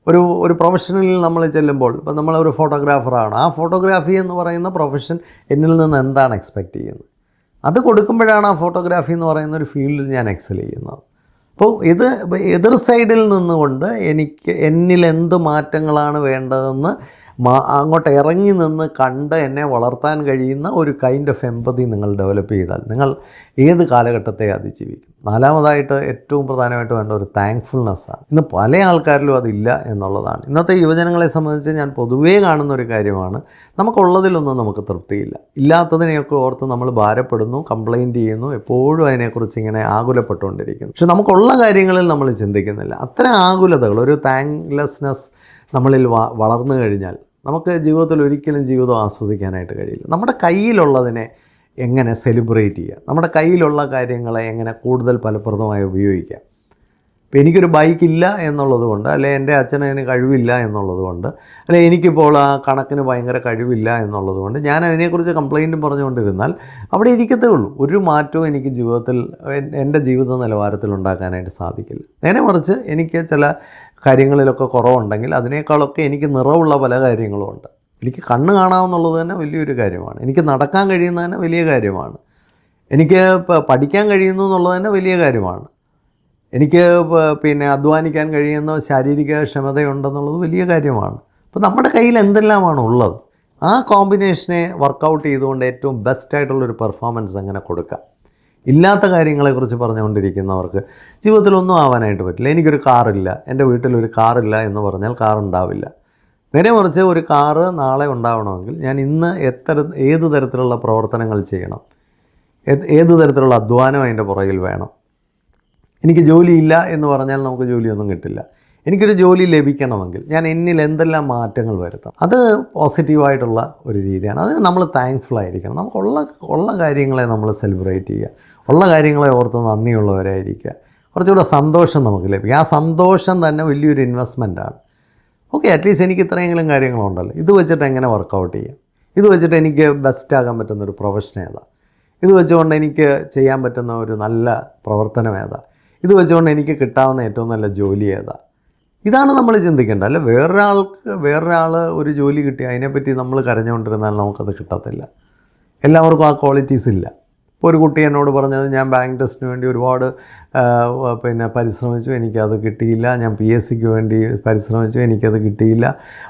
ഒരു പ്രൊഫഷനിൽ നമ്മൾ ചെല്ലുമ്പോൾ, ഇപ്പോൾ നമ്മളൊരു ഫോട്ടോഗ്രാഫറാണ്, ആ ഫോട്ടോഗ്രാഫി എന്ന് പറയുന്ന പ്രൊഫഷൻ എന്നിൽ നിന്ന് എന്താണ് എക്സ്പെക്റ്റ് ചെയ്യുന്നത് അത് കൊടുക്കുമ്പോഴാണ് ആ ഫോട്ടോഗ്രാഫി എന്ന് പറയുന്ന ഒരു ഫീൽഡിൽ ഞാൻ എക്സൽ ചെയ്യുന്നത്. അപ്പോൾ എതിർ സൈഡിൽ നിന്നുകൊണ്ട് എന്നിൽ എന്ത് മാറ്റങ്ങളാണ് വേണ്ടതെന്ന് അങ്ങോട്ട് ഇറങ്ങി നിന്ന് കണ്ട് എന്നെ വളർത്താൻ കഴിയുന്ന ഒരു കൈൻഡ് ഓഫ് എമ്പതി നിങ്ങൾ ഡെവലപ്പ് ചെയ്താൽ നിങ്ങൾ ഏത് കാലഘട്ടത്തെ അതിജീവിക്കും. നാലാമതായിട്ട് ഏറ്റവും പ്രധാനമായിട്ട് വേണ്ട ഒരു താങ്ക്ഫുൾനെസ്സാണ്. ഇന്ന് പല ആൾക്കാരിലും അതില്ല എന്നുള്ളതാണ്. ഇന്നത്തെ യുവജനങ്ങളെ സംബന്ധിച്ച് ഞാൻ പൊതുവേ കാണുന്ന ഒരു കാര്യമാണ്, നമുക്കുള്ളതിലൊന്നും നമുക്ക് തൃപ്തിയില്ല. ഇല്ലാത്തതിനെയൊക്കെ ഓർത്ത് നമ്മൾ ഭാരപ്പെടുന്നു, കംപ്ലൈൻറ്റ് ചെയ്യുന്നു, എപ്പോഴും അതിനെക്കുറിച്ച് ഇങ്ങനെ ആകുലപ്പെട്ടുകൊണ്ടിരിക്കുന്നു. പക്ഷെ നമുക്കുള്ള കാര്യങ്ങളിൽ നമ്മൾ ചിന്തിക്കുന്നില്ല. അത്തരം ആകുലതകൾ, ഒരു താങ്ക്ലെസ്നെസ് നമ്മളിൽ വളർന്നു കഴിഞ്ഞാൽ നമുക്ക് ജീവിതത്തിൽ ഒരിക്കലും ജീവിതം ആസ്വദിക്കാനായിട്ട് കഴിയില്ല. നമ്മുടെ കയ്യിലുള്ളതിനെ എങ്ങനെ സെലിബ്രേറ്റ് ചെയ്യുക, നമ്മുടെ കയ്യിലുള്ള കാര്യങ്ങളെ എങ്ങനെ കൂടുതൽ ഫലപ്രദമായി ഉപയോഗിക്കാം. ഇപ്പോൾ എനിക്കൊരു ബൈക്കില്ല എന്നുള്ളത് കൊണ്ട്, അല്ലെ എൻ്റെ അച്ഛനതിന് കഴിവില്ല എന്നുള്ളത് കൊണ്ട്, അല്ലെ എനിക്കിപ്പോൾ ആ കണക്കിന് ഭയങ്കര കഴിവില്ല എന്നുള്ളത് കൊണ്ട് ഞാൻ അതിനെക്കുറിച്ച് കംപ്ലൈൻറ്റും പറഞ്ഞുകൊണ്ടിരുന്നാൽ അവിടെ ഇരിക്കത്തേ ഉള്ളൂ. ഒരു മാറ്റവും എനിക്ക് ജീവിതത്തിൽ എൻ്റെ ജീവിത നിലവാരത്തിൽ ഉണ്ടാക്കാനായിട്ട് സാധിക്കില്ല. നേരെ മറിച്ച് എനിക്ക് ചില കാര്യങ്ങളിലൊക്കെ കുറവുണ്ടെങ്കിൽ അതിനേക്കാളൊക്കെ എനിക്ക് നിറവുള്ള പല കാര്യങ്ങളുമുണ്ട്. എനിക്ക് കണ്ണ് കാണാമെന്നുള്ളത് തന്നെ വലിയൊരു കാര്യമാണ്. എനിക്ക് നടക്കാൻ കഴിയുന്നത് തന്നെ വലിയ കാര്യമാണ്. എനിക്ക് പഠിക്കാൻ കഴിയുന്നു എന്നുള്ളത് തന്നെ വലിയ കാര്യമാണ്. എനിക്ക് അധ്വാനിക്കാൻ കഴിയുന്ന ശാരീരിക ക്ഷമതയുണ്ടെന്നുള്ളത് വലിയ കാര്യമാണ്. അപ്പോൾ നമ്മുടെ കയ്യിൽ എന്തെല്ലാമാണ് ഉള്ളത്, ആ കോമ്പിനേഷനെ വർക്കൗട്ട് ചെയ്തുകൊണ്ട് ഏറ്റവും ബെസ്റ്റായിട്ടുള്ളൊരു പെർഫോമൻസ് എങ്ങനെ കൊടുക്കാം. ഇല്ലാത്ത കാര്യങ്ങളെക്കുറിച്ച് പറഞ്ഞുകൊണ്ടിരിക്കുന്നവർക്ക് ജീവിതത്തിലൊന്നും ആവാനായിട്ട് പറ്റില്ല. എനിക്കൊരു കാറില്ല, എൻ്റെ വീട്ടിലൊരു കാറില്ല എന്ന് പറഞ്ഞാൽ കാറുണ്ടാവില്ല. നേരെ മറിച്ച് ഒരു കാറ് നാളെ ഉണ്ടാവണമെങ്കിൽ ഞാൻ ഇന്ന് ഏത് തരത്തിലുള്ള പ്രവർത്തനങ്ങൾ ചെയ്യണം, ഏത് തരത്തിലുള്ള അധ്വാനം അതിൻ്റെ പുറകിൽ വേണം. എനിക്ക് ജോലിയില്ല എന്ന് പറഞ്ഞാൽ നമുക്ക് ജോലിയൊന്നും കിട്ടില്ല. എനിക്കൊരു ജോലി ലഭിക്കണമെങ്കിൽ ഞാൻ എന്നിൽ എന്തെല്ലാം മാറ്റങ്ങൾ വരുത്താം. അത് പോസിറ്റീവായിട്ടുള്ള ഒരു രീതിയാണ്. അതിന് നമ്മൾ താങ്ക്ഫുൾ ആയിരിക്കണം. നമുക്കുള്ള കാര്യങ്ങളെ നമ്മൾ സെലിബ്രേറ്റ് ചെയ്യുക, ഉള്ള കാര്യങ്ങളെ ഓർത്ത് നന്ദിയുള്ളവരായിരിക്കുക. കുറച്ചുകൂടെ സന്തോഷം നമുക്ക് ലഭിക്കും. ആ സന്തോഷം തന്നെ വലിയൊരു ഇൻവെസ്റ്റ്മെൻറ്റാണ്. ഓക്കെ, അറ്റ്ലീസ്റ്റ് എനിക്ക് ഇത്രയെങ്കിലും കാര്യങ്ങളുണ്ടല്ലോ, ഇത് വെച്ചിട്ട് എങ്ങനെ വർക്കൗട്ട് ചെയ്യാം, ഇത് വെച്ചിട്ട് എനിക്ക് ബെസ്റ്റാകാൻ പറ്റുന്നൊരു പ്രൊഫഷൻ ഏതാ, ഇത് വെച്ചുകൊണ്ട് എനിക്ക് ചെയ്യാൻ പറ്റുന്ന ഒരു നല്ല പ്രവർത്തനം ഏതാ, ഇത് വെച്ചുകൊണ്ട് എനിക്ക് കിട്ടാവുന്ന ഏറ്റവും നല്ല ജോലി ഏതാ. ഇതാണ് നമ്മൾ ചിന്തിക്കേണ്ടത്. അല്ല വേറൊരാൾ ഒരു ജോലി കിട്ടി അതിനെപ്പറ്റി നമ്മൾ കരഞ്ഞുകൊണ്ടിരുന്നാൽ നമുക്കത് കിട്ടത്തില്ല. എല്ലാവർക്കും ആ ക്വാളിറ്റീസ് ഇല്ല. ഇപ്പോൾ ഒരു കുട്ടി എന്നോട് പറഞ്ഞത്, ഞാൻ ബാങ്ക് ടെസ്റ്റിന് വേണ്ടി ഒരുപാട് പരിശ്രമിച്ചു, എനിക്കത് കിട്ടിയില്ല. ഞാൻ PSCക്ക് വേണ്ടി പരിശ്രമിച്ചു, എനിക്കത് കിട്ടിയില്ല.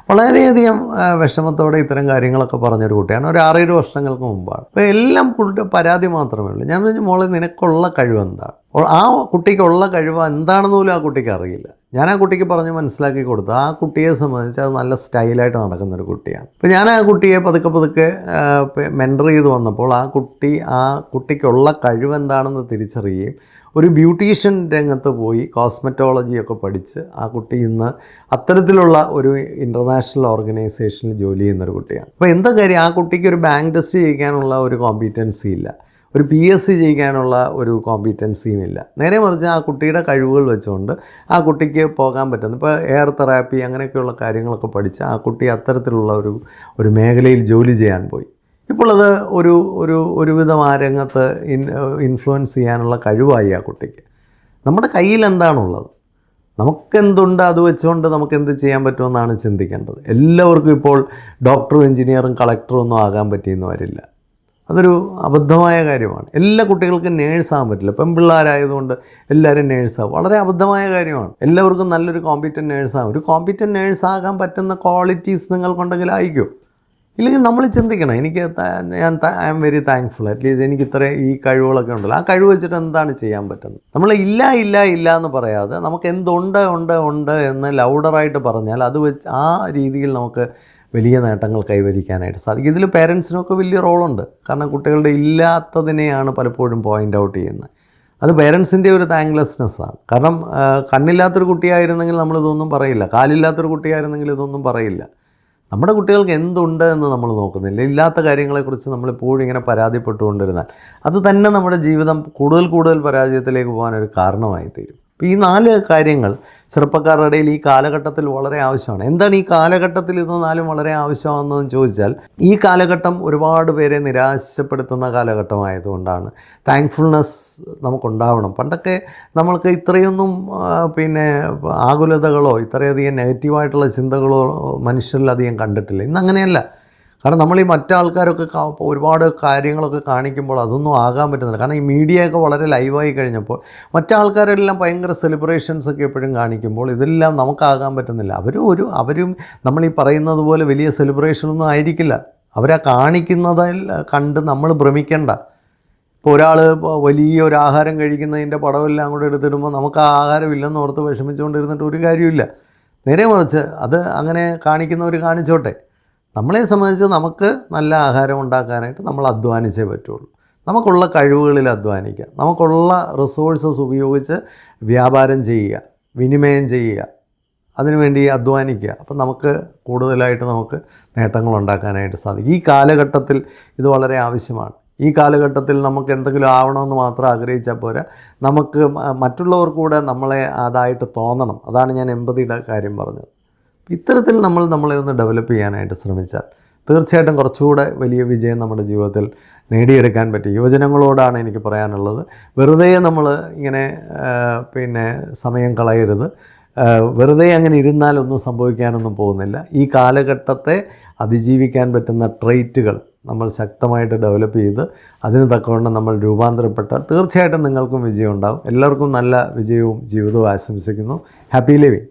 വളരെയധികം വിഷമത്തോടെ ഇത്തരം കാര്യങ്ങളൊക്കെ പറഞ്ഞൊരു കുട്ടിയാണ്. ഒരു 6-7 വർഷങ്ങൾക്ക് മുമ്പാണ്. അപ്പോൾ എല്ലാം പരാതി മാത്രമേ ഉള്ളൂ. ഞാൻ പറഞ്ഞു, മോളെ നിനക്കുള്ള കഴിവെന്താണ്? ആ കുട്ടിക്കുള്ള കഴിവ് എന്താണെന്ന് പോലും ആ കുട്ടിക്ക് അറിയില്ല. ഞാൻ ആ കുട്ടിക്ക് പറഞ്ഞ് മനസ്സിലാക്കി കൊടുത്തു. ആ കുട്ടിയെ സംബന്ധിച്ച് അത് നല്ല സ്റ്റൈലായിട്ട് നടക്കുന്നൊരു കുട്ടിയാണ്. അപ്പോൾ ഞാൻ ആ കുട്ടിയെ പതുക്കെ മെൻറ്റർ ചെയ്ത് വന്നപ്പോൾ ആ കുട്ടിക്കുള്ള കഴിവെന്താണെന്ന് തിരിച്ചറിയുകയും ഒരു ബ്യൂട്ടീഷ്യൻ രംഗത്ത് പോയി കോസ്മെറ്റോളജിയൊക്കെ പഠിച്ച് ആ കുട്ടി ഇന്ന് അത്തരത്തിലുള്ള ഒരു ഇൻ്റർനാഷണൽ ഓർഗനൈസേഷനിൽ ജോലി ചെയ്യുന്നൊരു കുട്ടിയാണ്. അപ്പോൾ എന്താ കാര്യം, ആ കുട്ടിക്ക് ഒരു ബാങ്ക് ടെസ്റ്റ് ചെയ്യിക്കാനുള്ള ഒരു കോമ്പീറ്റൻസി ഇല്ല, ഒരു PSC ചെയ്യിക്കാനുള്ള ഒരു കോമ്പീറ്റൻസിയും ഇല്ല. നേരെ മറിച്ച് ആ കുട്ടിയുടെ കഴിവുകൾ വെച്ചുകൊണ്ട് ആ കുട്ടിക്ക് പോകാൻ പറ്റുന്നു. ഇപ്പോൾ എയർ തെറാപ്പി അങ്ങനെയൊക്കെയുള്ള കാര്യങ്ങളൊക്കെ പഠിച്ച് ആ കുട്ടി അത്തരത്തിലുള്ള ഒരു മേഖലയിൽ ജോലി ചെയ്യാൻ പോയി. ഇപ്പോൾ അത് ഒരുവിധം ആ രംഗത്ത് ഇൻഫ്ലുവൻസ് ചെയ്യാനുള്ള കഴിവായി ആ കുട്ടിക്ക്. നമ്മുടെ കയ്യിൽ എന്താണുള്ളത്, നമുക്കെന്തുണ്ട്, അത് വെച്ചുകൊണ്ട് നമുക്കെന്ത് ചെയ്യാൻ പറ്റുമെന്നാണ് ചിന്തിക്കേണ്ടത്. എല്ലാവർക്കും ഇപ്പോൾ ഡോക്ടറും എഞ്ചിനീയറും കളക്ടറും ഒന്നും ആകാൻ പറ്റിയെന്ന് വരില്ല. അതൊരു അബദ്ധമായ കാര്യമാണ്. എല്ലാ കുട്ടികൾക്കും നേഴ്സാകാൻ പറ്റില്ല. പെൺപിള്ളേരായതുകൊണ്ട് എല്ലാവരും നേഴ്സാകും. വളരെ അബദ്ധമായ കാര്യമാണ്. എല്ലാവർക്കും നല്ലൊരു കോമ്പീറ്റൻറ്റ് നേഴ്സാകും. ഒരു കോമ്പീറ്റൻറ്റ് നേഴ്സാകാൻ പറ്റുന്ന ക്വാളിറ്റീസ് നിങ്ങൾക്കുണ്ടെങ്കിൽ ആയിക്കോ. ഇല്ലെങ്കിൽ നമ്മൾ ചിന്തിക്കണം, I am very thankful, at least എനിക്ക് ഇത്ര ഈ കഴിവുകളൊക്കെ ഉണ്ടല്ലോ. ആ കഴിവ് വെച്ചിട്ട് എന്താണ് ചെയ്യാൻ പറ്റുന്നത്? നമ്മൾ ഇല്ല എന്ന് പറയാതെ നമുക്ക് ഉണ്ട് എന്ന് ലൗഡറായിട്ട് പറഞ്ഞാൽ അത് വെച്ച് ആ രീതിയിൽ നമുക്ക് വലിയ നേട്ടങ്ങൾ കൈവരിക്കാനായിട്ട് സാധിക്കും. ഇതിൽ പേരൻസിനൊക്കെ വലിയ റോളുണ്ട്. കാരണം കുട്ടികളുടെ ഇല്ലാത്തതിനെയാണ് പലപ്പോഴും പോയിൻ്റ് ഔട്ട് ചെയ്യുന്നത്. അത് പേരൻസിൻ്റെ ഒരു താങ്ക്ലെസ്നെസ്സാണ്. കാരണം കണ്ണില്ലാത്തൊരു കുട്ടിയായിരുന്നെങ്കിൽ നമ്മളിതൊന്നും പറയില്ല, കാലില്ലാത്തൊരു കുട്ടിയായിരുന്നെങ്കിൽ ഇതൊന്നും പറയില്ല. നമ്മുടെ കുട്ടികൾക്ക് എന്തുണ്ട് എന്ന് നമ്മൾ നോക്കുന്നില്ല. ഇല്ലാത്ത കാര്യങ്ങളെക്കുറിച്ച് നമ്മളിപ്പോഴും ഇങ്ങനെ പരാതിപ്പെട്ടുകൊണ്ടിരുന്നാൽ അത് തന്നെ നമ്മുടെ ജീവിതം കൂടുതൽ പരാജയത്തിലേക്ക് പോകാനൊരു കാരണമായി തീരും. അപ്പോൾ ഈ 4 കാര്യങ്ങൾ ചെറുപ്പക്കാരുടെ ഇടയിൽ ഈ കാലഘട്ടത്തിൽ വളരെ ആവശ്യമാണ്. എന്താണ് ഈ കാലഘട്ടത്തിൽ ഇത് 4 വളരെ ആവശ്യമാണെന്ന് ചോദിച്ചാൽ, ഈ കാലഘട്ടം ഒരുപാട് പേരെ നിരാശപ്പെടുത്തുന്ന കാലഘട്ടമായതുകൊണ്ടാണ്. താങ്ക്ഫുൾനെസ് നമുക്കുണ്ടാവണം. പണ്ടൊക്കെ നമ്മൾക്ക് ഇത്രയൊന്നും ആകുലതകളോ ഇത്രയധികം നെഗറ്റീവായിട്ടുള്ള ചിന്തകളോ മനുഷ്യരിൽ അധികം കണ്ടിട്ടില്ല. ഇന്നങ്ങനെയല്ല. കാരണം നമ്മൾ ഈ മറ്റാൾക്കാരൊക്കെ ഒരുപാട് കാര്യങ്ങളൊക്കെ കാണിക്കുമ്പോൾ അതൊന്നും ആകാൻ പറ്റുന്നില്ല. കാരണം ഈ മീഡിയയൊക്കെ വളരെ ലൈവായി കഴിഞ്ഞപ്പോൾ മറ്റാൾക്കാരെല്ലാം ഭയങ്കര സെലിബ്രേഷൻസൊക്കെ എപ്പോഴും കാണിക്കുമ്പോൾ ഇതെല്ലാം നമുക്കാകാൻ പറ്റുന്നില്ല. അവരും നമ്മൾ ഈ പറയുന്നത് പോലെ വലിയ സെലിബ്രേഷനൊന്നും ആയിരിക്കില്ല. അവരാ കാണിക്കുന്നതിൽ കണ്ട് നമ്മൾ ഭ്രമിക്കേണ്ട. ഇപ്പോൾ ഒരാൾ വലിയൊരു ആഹാരം കഴിക്കുന്നതിൻ്റെ പടമെല്ലാം കൂടെ എടുത്തിടുമ്പോൾ നമുക്ക് ആ ആഹാരം ഇല്ലെന്ന് ഓർത്ത് വിഷമിച്ചുകൊണ്ടിരുന്നിട്ട് ഒരു കാര്യമില്ല. നേരെ മറിച്ച് അത് അങ്ങനെ കാണിക്കുന്നവർ കാണിച്ചോട്ടെ. നമ്മളെ സംബന്ധിച്ച് നമുക്ക് നല്ല ആഹാരം ഉണ്ടാക്കാനായിട്ട് നമ്മൾ അധ്വാനിച്ചേ പറ്റുള്ളൂ. നമുക്കുള്ള കഴിവുകളിൽ അധ്വാനിക്കുക, നമുക്കുള്ള റിസോഴ്സസ് ഉപയോഗിച്ച് വ്യാപാരം ചെയ്യുക, വിനിമയം ചെയ്യുക, അതിനുവേണ്ടി അധ്വാനിക്കുക. അപ്പം നമുക്ക് കൂടുതലായിട്ട് നമുക്ക് നേട്ടങ്ങൾ ഉണ്ടാക്കാനായിട്ട് സാധിക്കും. ഈ കാലഘട്ടത്തിൽ ഇത് വളരെ ആവശ്യമാണ്. ഈ കാലഘട്ടത്തിൽ നമുക്ക് എന്തെങ്കിലും ആവണമെന്ന് മാത്രം ആഗ്രഹിച്ചാൽ പോരാ, നമുക്ക് മറ്റുള്ളവർക്ക് കൂടെ നമ്മളെ അതായിട്ട് തോന്നണം. അതാണ് ഞാൻ എമ്പതിയുടെ കാര്യം പറഞ്ഞത്. ഇത്തരത്തിൽ നമ്മളെ ഒന്ന് ഡെവലപ്പ് ചെയ്യാനായിട്ട് ശ്രമിച്ചാൽ തീർച്ചയായിട്ടും കുറച്ചുകൂടെ വലിയ വിജയം നമ്മുടെ ജീവിതത്തിൽ നേടിയെടുക്കാൻ പറ്റും. യുവജനങ്ങളോടാണ് എനിക്ക് പറയാനുള്ളത്. വെറുതെ നമ്മൾ ഇങ്ങനെ സമയം കളയരുത്. വെറുതെ അങ്ങനെ ഇരുന്നാലൊന്നും സംഭവിക്കാനൊന്നും പോകുന്നില്ല. ഈ കാലഘട്ടത്തെ അതിജീവിക്കാൻ പറ്റുന്ന ട്രെയ്റ്റുകൾ നമ്മൾ ശക്തമായിട്ട് ഡെവലപ്പ് ചെയ്ത് അതിന് തക്കവണ്ണം നമ്മൾ രൂപാന്തരപ്പെട്ടാൽ തീർച്ചയായിട്ടും നിങ്ങൾക്കും വിജയം ഉണ്ടാകും. എല്ലാവർക്കും നല്ല വിജയവും ജീവിതവും ആശംസിക്കുന്നു. Happy living.